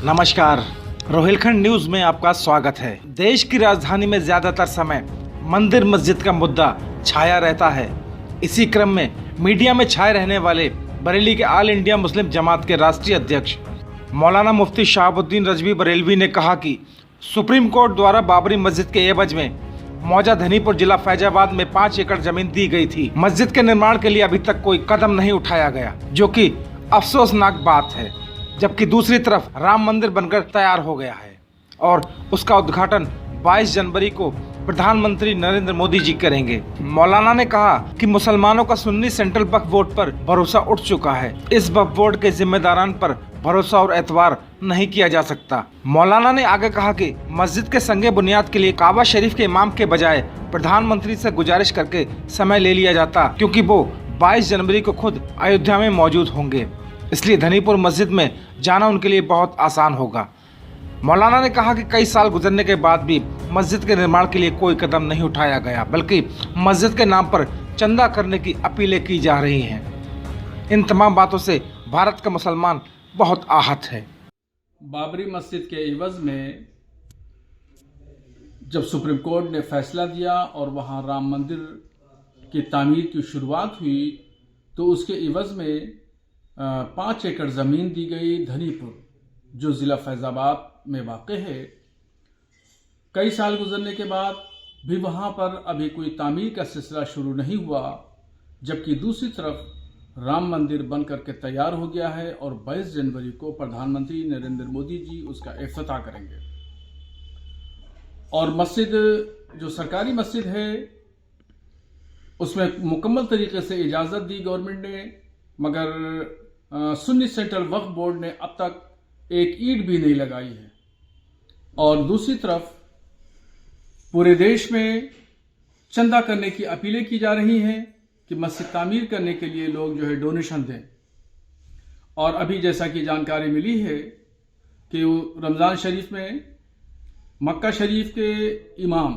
नमस्कार, रोहिलखंड न्यूज में आपका स्वागत है। देश की राजधानी में ज्यादातर समय मंदिर मस्जिद का मुद्दा छाया रहता है। इसी क्रम में मीडिया में छाए रहने वाले बरेली के ऑल इंडिया मुस्लिम जमात के राष्ट्रीय अध्यक्ष मौलाना मुफ्ती शहाबुद्दीन रजवी बरेलवी ने कहा कि सुप्रीम कोर्ट द्वारा बाबरी मस्जिद के एवज में मौजा धनीपुर जिला फैजाबाद में 5 एकड़ जमीन दी गई थी। मस्जिद के निर्माण के लिए अभी तक कोई कदम नहीं उठाया गया, जो कि अफसोसनाक बात है। जबकि दूसरी तरफ राम मंदिर बनकर तैयार हो गया है और उसका उद्घाटन 22 जनवरी को प्रधानमंत्री नरेंद्र मोदी जी करेंगे। मौलाना ने कहा कि मुसलमानों का सुन्नी सेंट्रल वक्फ बोर्ड पर भरोसा उठ चुका है। इस वक्फ बोर्ड के जिम्मेदारान पर भरोसा और एतबार नहीं किया जा सकता। मौलाना ने आगे कहा कि मस्जिद के संगे बुनियाद के लिए काबा शरीफ के इमाम के बजाय प्रधानमंत्री से गुजारिश करके समय ले लिया जाता, क्योंकि वो 22 जनवरी को खुद अयोध्या में मौजूद होंगे। इसलिए धनीपुर मस्जिद में जाना उनके लिए बहुत आसान होगा। मौलाना ने कहा कि कई साल गुजरने के बाद भी मस्जिद के निर्माण के लिए कोई कदम नहीं उठाया गया, बल्कि मस्जिद के नाम पर चंदा करने की अपीलें की जा रही हैं। इन तमाम बातों से भारत का मुसलमान बहुत आहत है। बाबरी मस्जिद के इवज में जब सुप्रीम कोर्ट ने फैसला दिया और वहां राम मंदिर की तामीर की शुरुआत हुई, तो उसके इवज में 5 एकड़ ज़मीन दी गई धनीपुर, जो ज़िला फैज़ाबाद में वाक़ है। कई साल गुजरने के बाद भी वहाँ पर अभी कोई तामीर का सिलसिला शुरू नहीं हुआ, जबकि दूसरी तरफ राम मंदिर बन करके तैयार हो गया है और 22 जनवरी को प्रधानमंत्री नरेंद्र मोदी जी उसका इफ्तिताह करेंगे। और मस्जिद जो सरकारी मस्जिद है उसमें मुकम्मल तरीके से इजाज़त दी गवर्नमेंट ने, मगर सुन्नी सेंट्रल वक्फ बोर्ड ने अब तक एक ईंट भी नहीं लगाई है। और दूसरी तरफ पूरे देश में चंदा करने की अपीलें की जा रही हैं कि मस्जिद तामीर करने के लिए लोग जो है डोनेशन दें। और अभी जैसा कि जानकारी मिली है कि रमज़ान शरीफ में मक्का शरीफ के इमाम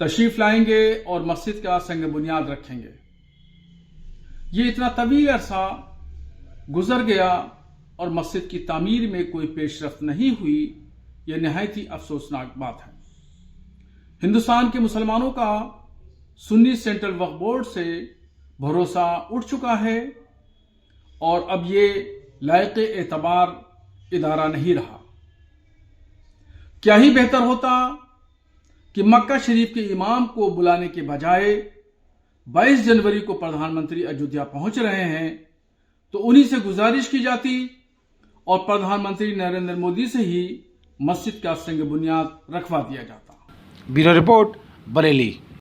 तशरीफ लाएंगे और मस्जिद का संग बुनियाद रखेंगे। ये इतना तवील अरसा गुजर गया और मस्जिद की तामीर में कोई पेशरफ्त नहीं हुई। यह नहायत ही अफसोसनाक बात है। हिंदुस्तान के मुसलमानों का सुन्नी सेंट्रल वक्फ बोर्ड से भरोसा उठ चुका है और अब ये लायक एतबार इदारा नहीं रहा। क्या ही बेहतर होता कि मक्का शरीफ के इमाम को बुलाने के बजाय 22 जनवरी को प्रधानमंत्री अयोध्या पहुंच रहे हैं तो उन्हीं से गुजारिश की जाती और प्रधानमंत्री नरेंद्र मोदी से ही मस्जिद का संग बुनियाद रखवा दिया जाता। Bureau report, Bareilly.